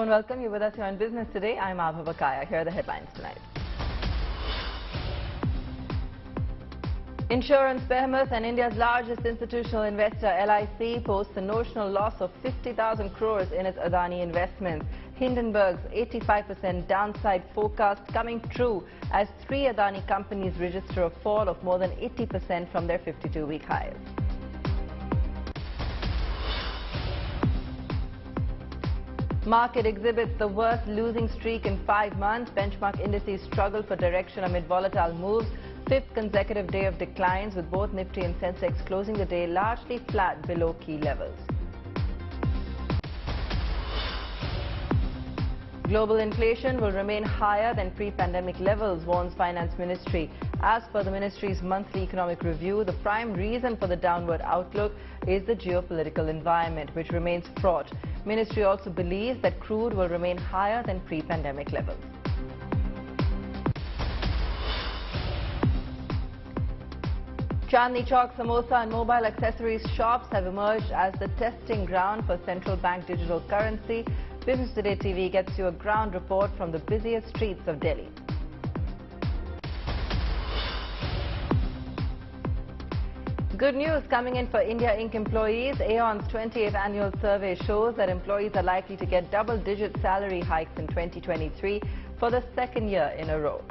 and welcome. You're with us here on Business Today. I'm Abha Bakaya. Here are the headlines tonight. Insurance behemoth and India's largest institutional investor LIC posts a notional loss of 50,000 crores in its Adani investments. Hindenburg's 85% downside forecast coming true as 3 Adani companies register a fall of more than 80% from their 52-week highs. Market exhibits the worst losing streak in 5 months. Benchmark indices struggle for direction amid volatile moves. 5th consecutive day of declines, with both Nifty and Sensex closing the day largely flat below key levels. Global inflation will remain higher than pre-pandemic levels, warns Finance Ministry. As per the ministry's monthly economic review, the prime reason for the downward outlook is the geopolitical environment, which remains fraught. Ministry also believes that crude will remain higher than pre-pandemic levels. Chandni Chowk samosa and mobile accessories shops have emerged as the testing ground for central bank digital currency. Business Today TV gets you a ground report from the busiest streets of Delhi. Good news coming in for India Inc. employees. Aon's 28th annual survey shows that employees are likely to get double-digit salary hikes in 2023 for the 2nd year in a row.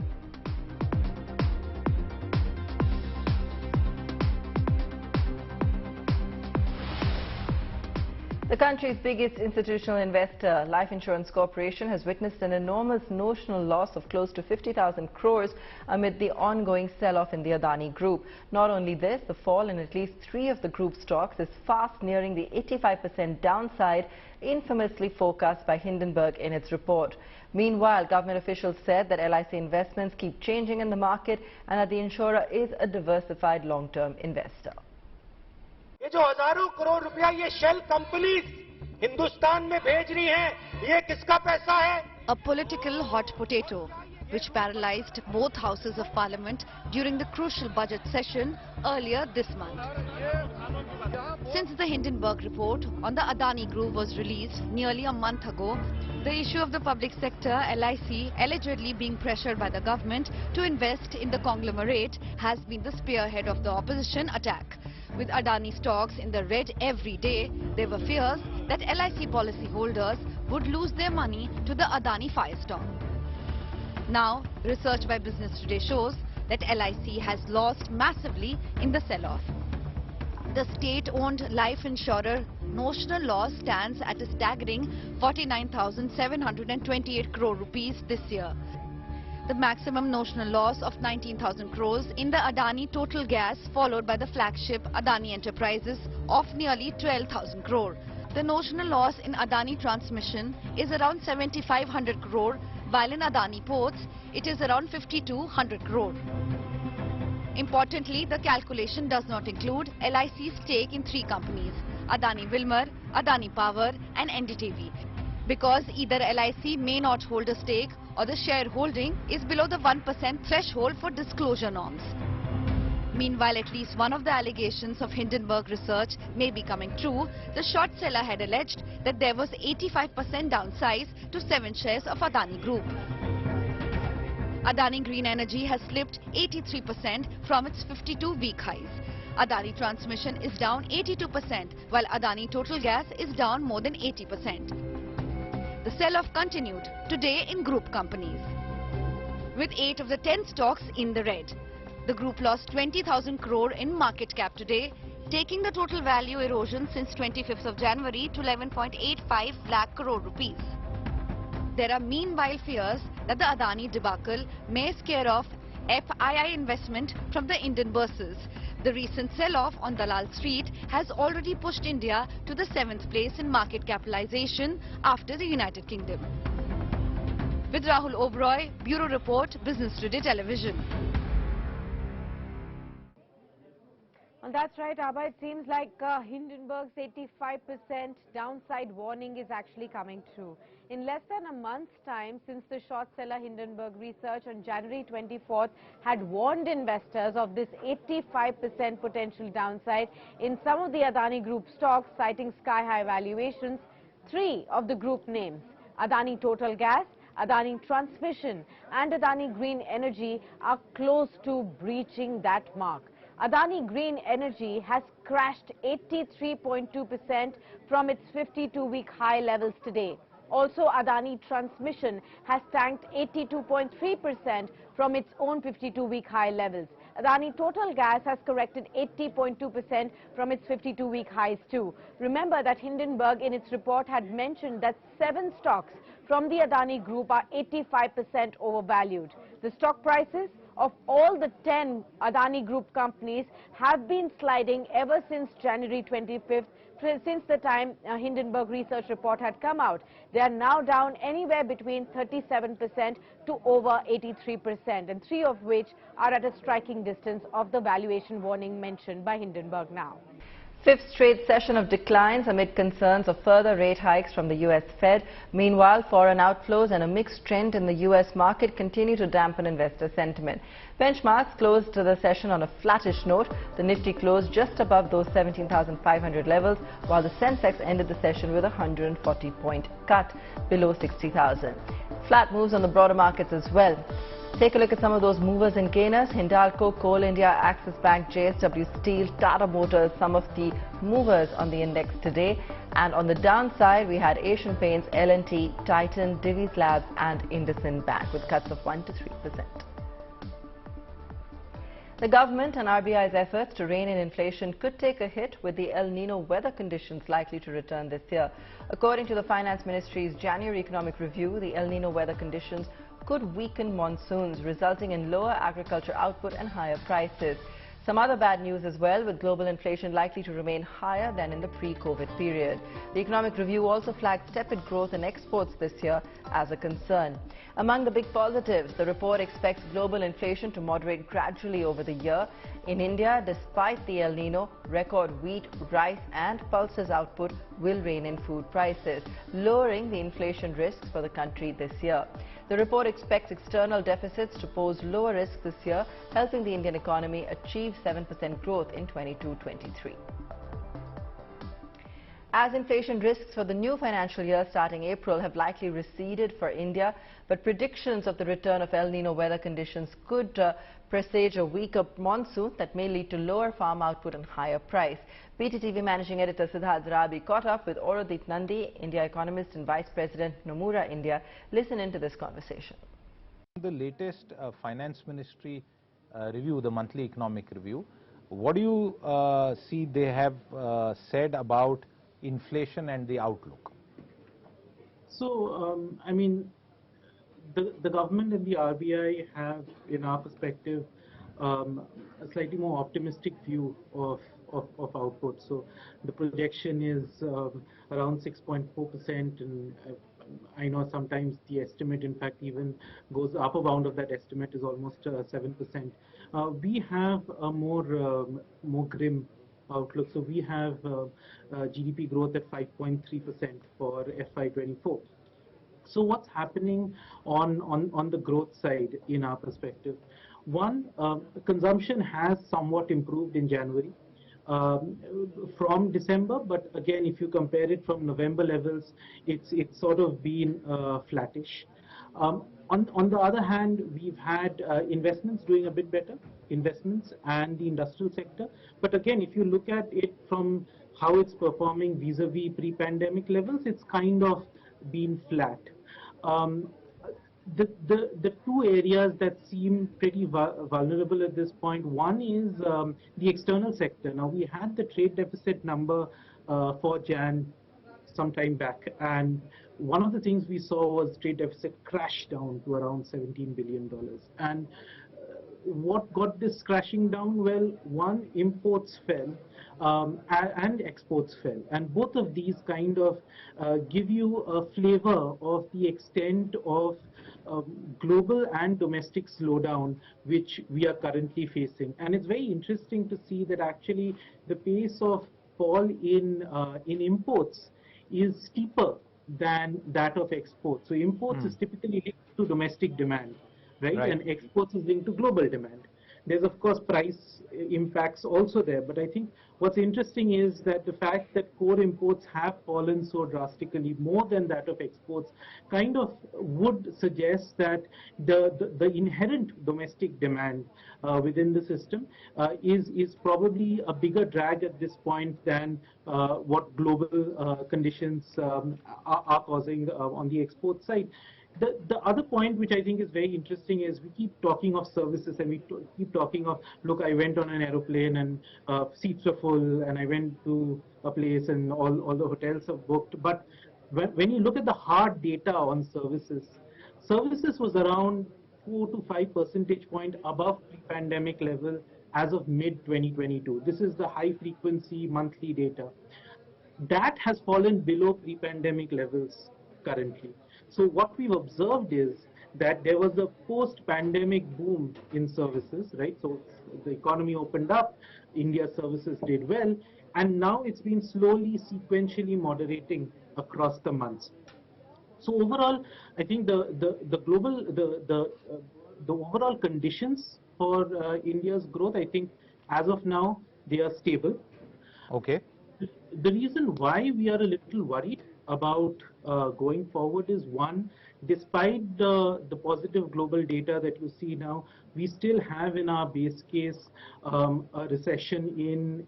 The country's biggest institutional investor, Life Insurance Corporation, has witnessed an enormous notional loss of close to 50,000 crores amid the ongoing sell-off in the Adani Group. Not only this, the fall in at least 3 of the group stocks is fast nearing the 85% downside infamously forecast by Hindenburg in its report. Meanwhile, government officials said that LIC investments keep changing in the market and that the insurer is a diversified long-term investor. ये जो हजारों करोड़ रुपया ये shell companies Hindustan में भेज रही हैं, ये किसका पैसा है? A political hot potato which paralyzed both houses of parliament during the crucial budget session earlier this month. Since the Hindenburg report on the Adani Group was released nearly a month ago, the issue of the public sector, LIC, allegedly being pressured by the government to invest in the conglomerate has been the spearhead of the opposition attack. With Adani stocks in the red every day, there were fears that LIC policyholders would lose their money to the Adani firestorm. Now, research by Business Today shows that LIC has lost massively in the sell-off. The state-owned life insurer notional loss stands at a staggering 49,728 crore rupees this year. The maximum notional loss of 19,000 crores in the Adani Total Gas, followed by the flagship Adani Enterprises of nearly 12,000 crore. The notional loss in Adani Transmission is around 7,500 crore, while in Adani Ports, it is around 5,200 crore. Importantly, the calculation does not include LIC's stake in 3 companies, Adani Wilmar, Adani Power and NDTV, because either LIC may not hold a stake or the shareholding is below the 1% threshold for disclosure norms. Meanwhile, at least one of the allegations of Hindenburg research may be coming true. The short seller had alleged that there was 85% downsize to 7 shares of Adani Group. Adani Green Energy has slipped 83% from its 52-week highs. Adani Transmission is down 82%, while Adani Total Gas is down more than 80%. The sell-off continued today in group companies, with 8 of the 10 stocks in the red. The group lost 20,000 crore in market cap today, taking the total value erosion since 25th of January to 11.85 lakh crore rupees. There are meanwhile fears that the Adani debacle may scare off FII investment from the Indian bourses. The recent sell-off on Dalal Street has already pushed India to the 7th place in market capitalization after the United Kingdom. With Rahul Oberoi, Bureau Report, Business Today Television. Well, that's right, Abha. It seems like Hindenburg's 85% downside warning is actually coming true. In less than a month's time, since the short seller Hindenburg research on January 24th had warned investors of this 85% potential downside in some of the Adani Group stocks, citing sky-high valuations, 3 of the group names, Adani Total Gas, Adani Transmission and Adani Green Energy are close to breaching that mark. Adani Green Energy has crashed 83.2% from its 52-week high levels today. Also, Adani Transmission has tanked 82.3% from its own 52-week high levels. Adani Total Gas has corrected 80.2% from its 52-week highs too. Remember that Hindenburg in its report had mentioned that 7 stocks from the Adani Group are 85% overvalued. The stock prices of all the 10 Adani Group companies have been sliding ever since January 25th, since the time Hindenburg research report had come out. They are now down anywhere between 37% to over 83%, and 3 of which are at a striking distance of the valuation warning mentioned by Hindenburg now. 5th straight session of declines amid concerns of further rate hikes from the U.S. Fed. Meanwhile, foreign outflows and a mixed trend in the U.S. market continue to dampen investor sentiment. Benchmarks closed the session on a flattish note. The Nifty closed just above those 17,500 levels, while the Sensex ended the session with a 140-point cut below 60,000. Flat moves on the broader markets as well. Take a look at some of those movers and gainers. Hindalco, Coal India, Axis Bank, JSW Steel, Tata Motors, some of the movers on the index today. And on the downside, we had Asian Paints, L&T, Titan, Divi's Labs and IndusInd Bank with cuts of 1 to 3%. The government and RBI's efforts to rein in inflation could take a hit with the El Nino weather conditions likely to return this year. According to the Finance Ministry's January economic review, the El Nino weather conditions could weaken monsoons, resulting in lower agriculture output and higher prices. Some other bad news as well, with global inflation likely to remain higher than in the pre-COVID period. The economic review also flagged tepid growth in exports this year as a concern. Among the big positives, the report expects global inflation to moderate gradually over the year. In India, despite the El Nino, record wheat, rice and pulses output will rein in food prices, lowering the inflation risks for the country this year. The report expects external deficits to pose lower risks this year, helping the Indian economy achieve 7% growth in 22-23. As inflation risks for the new financial year starting April have likely receded for India, but predictions of the return of El Nino weather conditions could presage a weaker monsoon that may lead to lower farm output and higher price. PTTV Managing Editor Siddharth Rabi caught up with Aurodit Nandi, India economist and Vice President Nomura India. Listen into this conversation. The latest Finance Ministry review, the monthly economic review, what do you see they have said about inflation and the outlook? So, I mean, the government and the RBI have, in our perspective, a slightly more optimistic view of output. So the projection is around 6.4%, and I know sometimes the estimate, in fact, even goes, the upper bound of that estimate is almost 7%. We have a more grim outlook. So we have GDP growth at 5.3% for FY24. So what's happening on the growth side in our perspective? One, consumption has somewhat improved in January from December, but again, if you compare it from November levels, it's sort of been flattish. On the other hand, we've had investments doing a bit better, investments and the industrial sector. But again, if you look at it from how it's performing vis-a-vis pre-pandemic levels, it's kind of been flat. The two areas that seem pretty vulnerable at this point, one is the external sector. Now, we had the trade deficit number for Jan some time back, and one of the things we saw was trade deficit crash down to around $17 billion. And what got this crashing down? Well, one, imports fell and exports fell. And both of these kind of give you a flavor of the extent of global and domestic slowdown which we are currently facing. And it's very interesting to see that actually the pace of fall in imports is steeper than that of exports. So imports is typically linked to domestic demand, right? And exports is linked to global demand. There's of course price impacts also there, but I think what's interesting is that the fact that core imports have fallen so drastically, more than that of exports, kind of would suggest that the inherent domestic demand within the system is probably a bigger drag at this point than what global conditions are causing on the export side. The other point which I think is very interesting is we keep talking of services, and we keep talking of, look, I went on an aeroplane and seats were full, and I went to a place and all the hotels are booked. But when you look at the hard data on services was around 4 to 5 percentage point above pre-pandemic level as of mid-2022. This is the high frequency monthly data. That has fallen below pre-pandemic levels currently. So what we've observed is that there was a post-pandemic boom in services, right? So the economy opened up, India's services did well, and now it's been slowly, sequentially moderating across the months. So overall, I think the overall conditions for India's growth, I think as of now, they are stable. Okay. The reason why we are a little worried about going forward is, one, despite the positive global data that you see now, we still have in our base case a recession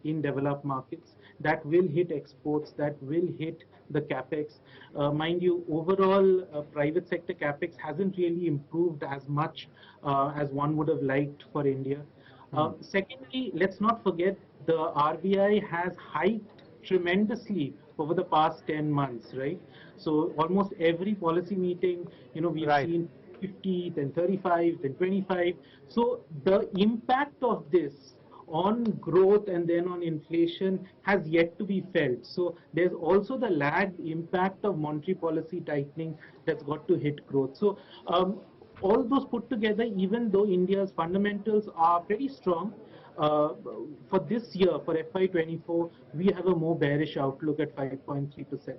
in developed markets that will hit exports, that will hit the capex. Mind you, overall private sector capex hasn't really improved as much as one would have liked for India. Secondly, let's not forget the RBI has hiked tremendously over the past 10 months, right? So almost every policy meeting, we've seen 50, then 35, then 25. So the impact of this on growth and then on inflation has yet to be felt. So there's also the lagged impact of monetary policy tightening that's got to hit growth. So all those put together, even though India's fundamentals are pretty strong, for this year, for FY24, we have a more bearish outlook at 5.3%.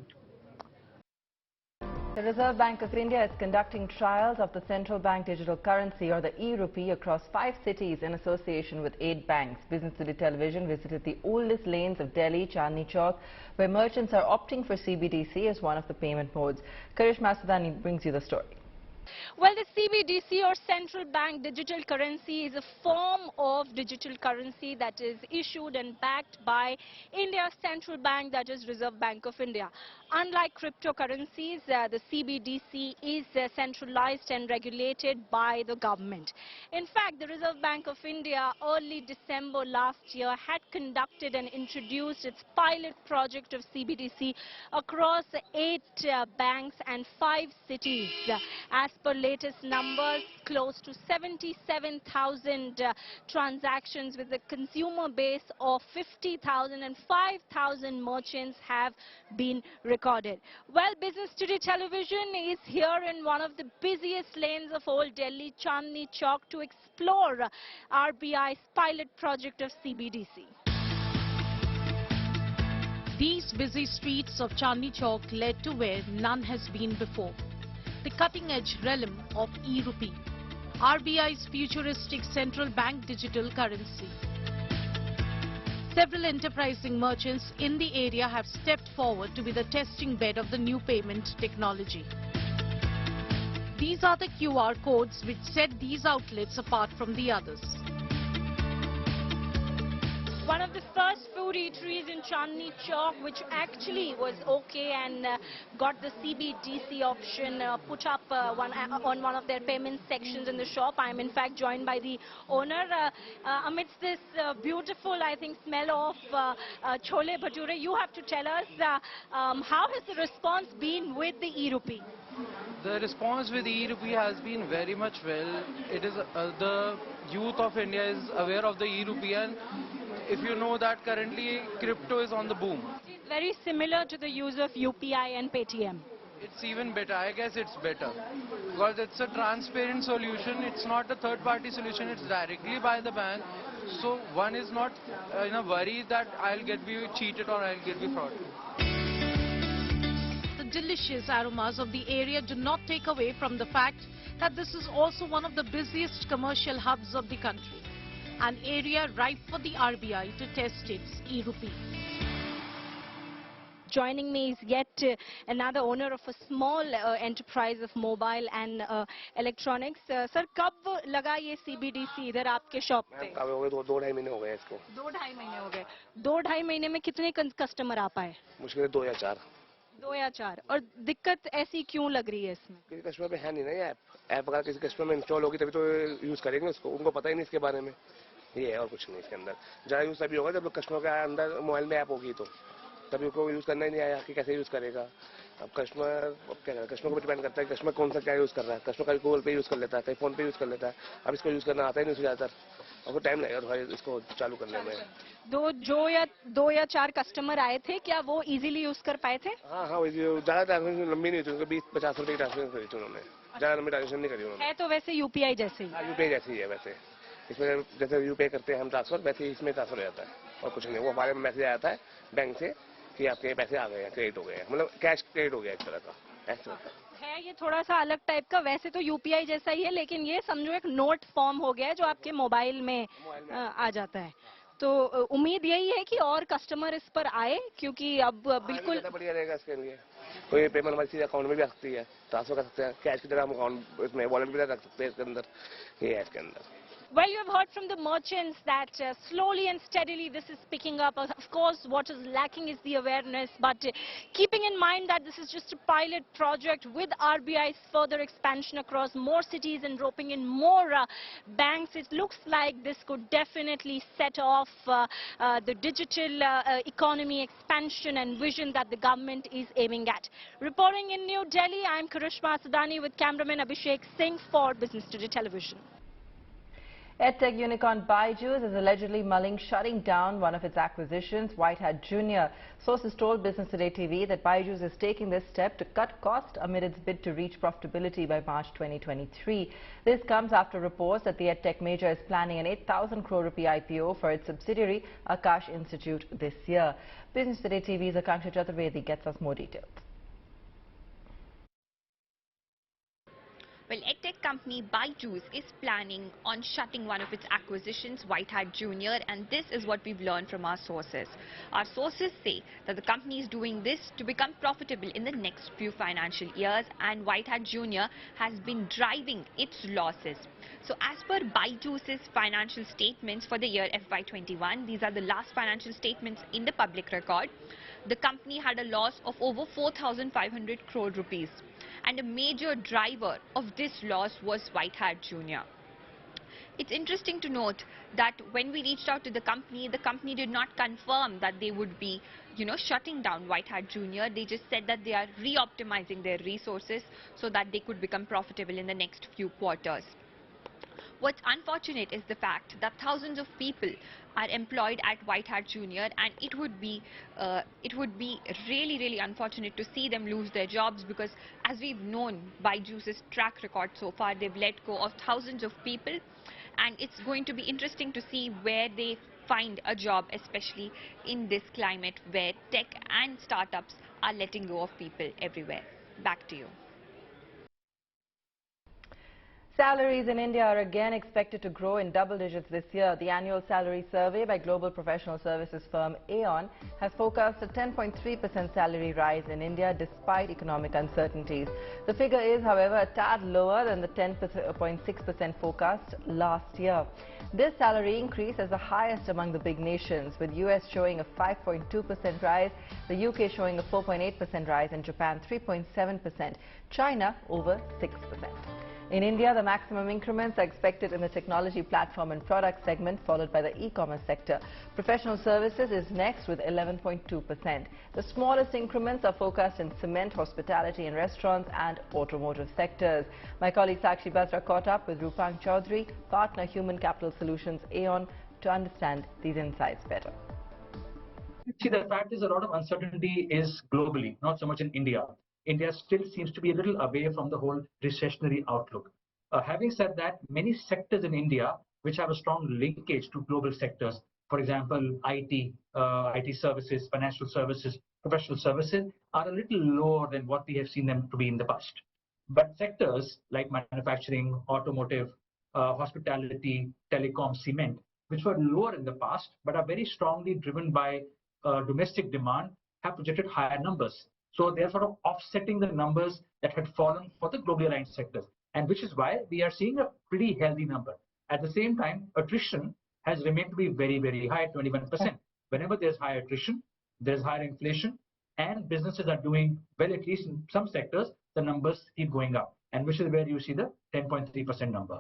The Reserve Bank of India is conducting trials of the central bank digital currency, or the e-rupee, across 5 cities in association with 8 banks. Business Today Television visited the oldest lanes of Delhi, Chandni Chowk, where merchants are opting for CBDC as one of the payment modes. Karishma Sadani brings you the story. Well, the CBDC, or central bank digital currency, is a form of digital currency that is issued and backed by India's central bank, that is Reserve Bank of India. Unlike cryptocurrencies, the CBDC is centralized and regulated by the government. In fact, the Reserve Bank of India early December last year had conducted and introduced its pilot project of CBDC across 8 banks and 5 cities. As per latest numbers, close to 77,000 transactions with a consumer base of 50,000, and 5,000 merchants have been recorded. Well, Business Today Television is here in one of the busiest lanes of Old Delhi, Chandni Chowk, to explore RBI's pilot project of CBDC. These busy streets of Chandni Chowk led to where none has been before: the cutting-edge realm of e-rupee, RBI's futuristic central bank digital currency. Several enterprising merchants in the area have stepped forward to be the testing bed of the new payment technology. These are the QR codes which set these outlets apart from the others. One of the first food eateries in Chandni Chowk, which actually was okay and got the CBDC option put up on one of their payment sections in the shop. I'm in fact joined by the owner. Amidst this beautiful, I think, smell of chole bhature, you have to tell us how has the response been with the e-rupee? The response with e-rupee has been very much well. It is the youth of India is aware of the e-rupee, and if you know that currently crypto is on the boom. It's very similar to the use of UPI and Paytm. It's even better. I guess it's better because it's a transparent solution. It's not a third-party solution. It's directly by the bank. So one is not in a worry that I'll get be cheated or I'll get be frauded. The delicious aromas of the area do not take away from the fact that this is also one of the busiest commercial hubs of the country. an area ripe for the RBI to test its e-rupee. Joining me is yet another owner of a small enterprise of mobile and electronics. Sir, कब लगा ये CBDC इधर आपके shop पे? कब हो गए? दो ढाई महीने हो गए इसको। 2-2.5 महीने हो गए। 2-2.5 महीने में कितने कस्टमर आ पाए? मुश्किल है 2 या 4। 2 या 4। और दिक्कत ऐसी क्यों लग रही है इसमें? किसी कस्टमर पे है नहीं ना ये ऐप अगर किसी कस्टमर में इंस्टॉल होगी तभी तो यूज करेंगे उसको, उनको पता ही नहीं इसके बारे में। ये है और कुछ नहीं इसके अंदर। ज़्यादा यूज तभी होगा जब कस्टमर के अंदर मोबाइल में ऐप होगी, तो तभी उसको यूज करना ही नहीं आया कि कैसे यूज करेगा। अब कस्टमर क्या करेगा, कस्टमर को डिपेंड करता है कस्टमर कौन सा क्या यूज कर रहा है। कस्टमर कभी गूगल पे यूज कर लेता है, कहीं फोन पे यूज कर लेता है। अब इसको यूज करना आता ही नहीं ज़्यादातर, आपको टाइम लगेगा भाई इसको चालू करने में। 2 या 4 कस्टमर आए थे, क्या वो इजीली यूज कर पाए थे? हाँ, ज़्यादा ट्रांजेक्शन लंबी नहीं थी, उनको 20-50 रुपए की ट्रांजेक्शन करी थी उन्होंने, ज़्यादा लंबी ट्रांजेक्शन नहीं करी उन्होंने। है तो वैसे यूपीआई जैसे ही? यूपीआई जैसे ही है वैसे। इसमें जैसे यूपीआई करते हैं हम ट्रांसफर, वैसे ही इसमें ट्रांसफर हो जाता है और कुछ नहीं। वो हमारे मैसेज आता है बैंक से कि आपके पैसे आ गए हैं, क्रेडिट हो गए हैं, मतलब कैश क्रेडिट हो गया एक तरह का, ऐसा होता है। ये थोड़ा सा अलग टाइप का, वैसे तो यूपीआई जैसा ही है, लेकिन ये समझो एक नोट फॉर्म हो गया है जो आपके मोबाइल में आ जाता है। तो उम्मीद यही है कि और कस्टमर इस पर आए, क्योंकि अब बिल्कुल बढ़िया रहेगा इसके लिए। कोई पेमेंट हमारी सीधे अकाउंट में भी आ सकती है, ट्रांसफर कर सकते हैं, कैश की तरह हम अकाउंट इसमें वॉलेट भी रख सकते हैं इसके अंदर, ये है इसके अंदर। Well, you have heard from the merchants that slowly and steadily this is picking up. Of course, what is lacking is the awareness, but keeping in mind that this is just a pilot project with RBI's further expansion across more cities and roping in more banks, it looks like this could definitely set off the digital economy expansion and vision that the government is aiming at. Reporting in New Delhi, I am Karishma Sadani with cameraman Abhishek Singh for Business Today Television. EdTech unicorn Byju's is allegedly mulling shutting down one of its acquisitions, White Hat Junior. Sources told Business Today TV that Byju's is taking this step to cut cost amid its bid to reach profitability by March 2023. This comes after reports that the EdTech major is planning an 8,000 crore rupee IPO for its subsidiary Akash Institute this year. Business Today TV's Akanksha Chaturvedi gets us more details. Well, EdTech company Byju's is planning on shutting one of its acquisitions, White Hat Junior, and this is what we've learned from our sources. Our sources say that the company is doing this to become profitable in the next few financial years, and White Hat Junior has been driving its losses. So as per Byju's financial statements for the year FY21, these are the last financial statements in the public record, the company had a loss of over 4,500 crore rupees. And a major driver of this loss was White Hat Junior. It's interesting to note that when we reached out to the company did not confirm that they would be, shutting down White Hat Junior. They just said that they are re-optimizing their resources so that they could become profitable in the next few quarters. What's unfortunate is the fact that thousands of people are employed at White Hat Junior, and it would be really, really unfortunate to see them lose their jobs, because as we've known Byju's track record so far, they've let go of thousands of people, and it's going to be interesting to see where they find a job, especially in this climate where tech and startups are letting go of people everywhere. Back to you. Salaries in India are again expected to grow in double digits this year. The annual salary survey by global professional services firm Aon has forecast a 10.3% salary rise in India despite economic uncertainties. The figure is, however, a tad lower than the 10.6% forecast last year. This salary increase is the highest among the big nations, with US showing a 5.2% rise, the UK showing a 4.8% rise, and Japan 3.7%, China over 6%. In India, the maximum increments are expected in the technology, platform and product segment, followed by the e-commerce sector. Professional services is next with 11.2%. The smallest increments are forecast in cement, hospitality and restaurants and automotive sectors. My colleague Sakshi Basra caught up with Rupang Chaudhary, partner Human Capital Solutions Aon, to understand these insights better. See, the fact is a lot of uncertainty is globally, not so much in India. India still seems to be a little away from the whole recessionary outlook. Having said that, many sectors in India which have a strong linkage to global sectors, for example, IT services, financial services, professional services, are a little lower than what we have seen them to be in the past. But sectors like manufacturing, automotive, hospitality, telecom, cement which were lower in the past but are very strongly driven by domestic demand, have projected higher numbers. So they are sort of offsetting the numbers that had fallen for the globally aligned sectors, and which is why we are seeing a pretty healthy number. At the same time, attrition has remained to be very, very high, 21%. Whenever there's high attrition, there's higher inflation, and businesses are doing well, at least in some sectors, the numbers keep going up, and which is where you see the 10.3% number.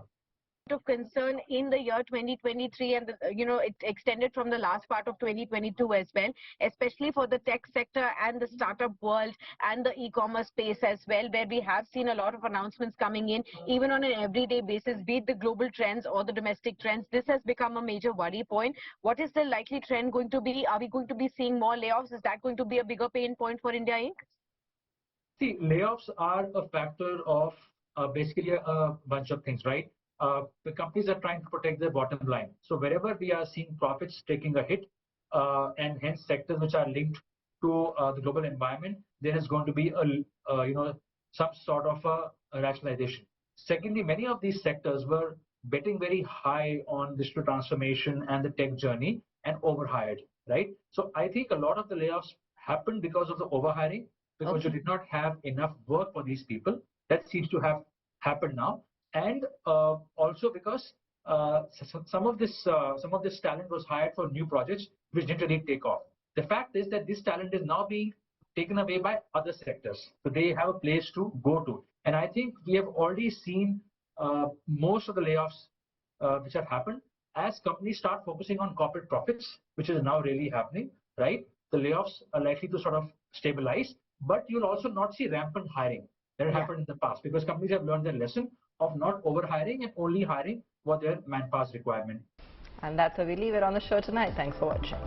Of concern in the year 2023, and it extended from the last part of 2022 as well, especially for the tech sector and the startup world and the e-commerce space as well, where we have seen a lot of announcements coming in even on an everyday basis, be it the global trends or the domestic trends. This has become a major worry point. What is the likely trend going to be? Are we going to be seeing more layoffs? Is that going to be a bigger pain point for India Inc? See, layoffs are a factor of basically a bunch of things, right? The companies are trying to protect their bottom line. So wherever we are seeing profits taking a hit, and hence sectors which are linked to the global environment, there is going to be some sort of a rationalization. Secondly, many of these sectors were betting very high on digital transformation and the tech journey and overhired, right? So I think a lot of the layoffs happened because of the overhiring, because you did not have enough work for these people. That seems to have happened now. And also because some of this talent was hired for new projects which didn't really take off. The fact is that this talent is now being taken away by other sectors, so they have a place to go to. And I think we have already seen most of the layoffs which have happened as companies start focusing on corporate profits, which is now really happening, right? The layoffs are likely to sort of stabilize, but you'll also not see rampant hiring that happened in the past, because companies have learned their lesson of not overhiring and only hiring for their manpower's requirement. And that's where we leave it on the show tonight. Thanks for watching.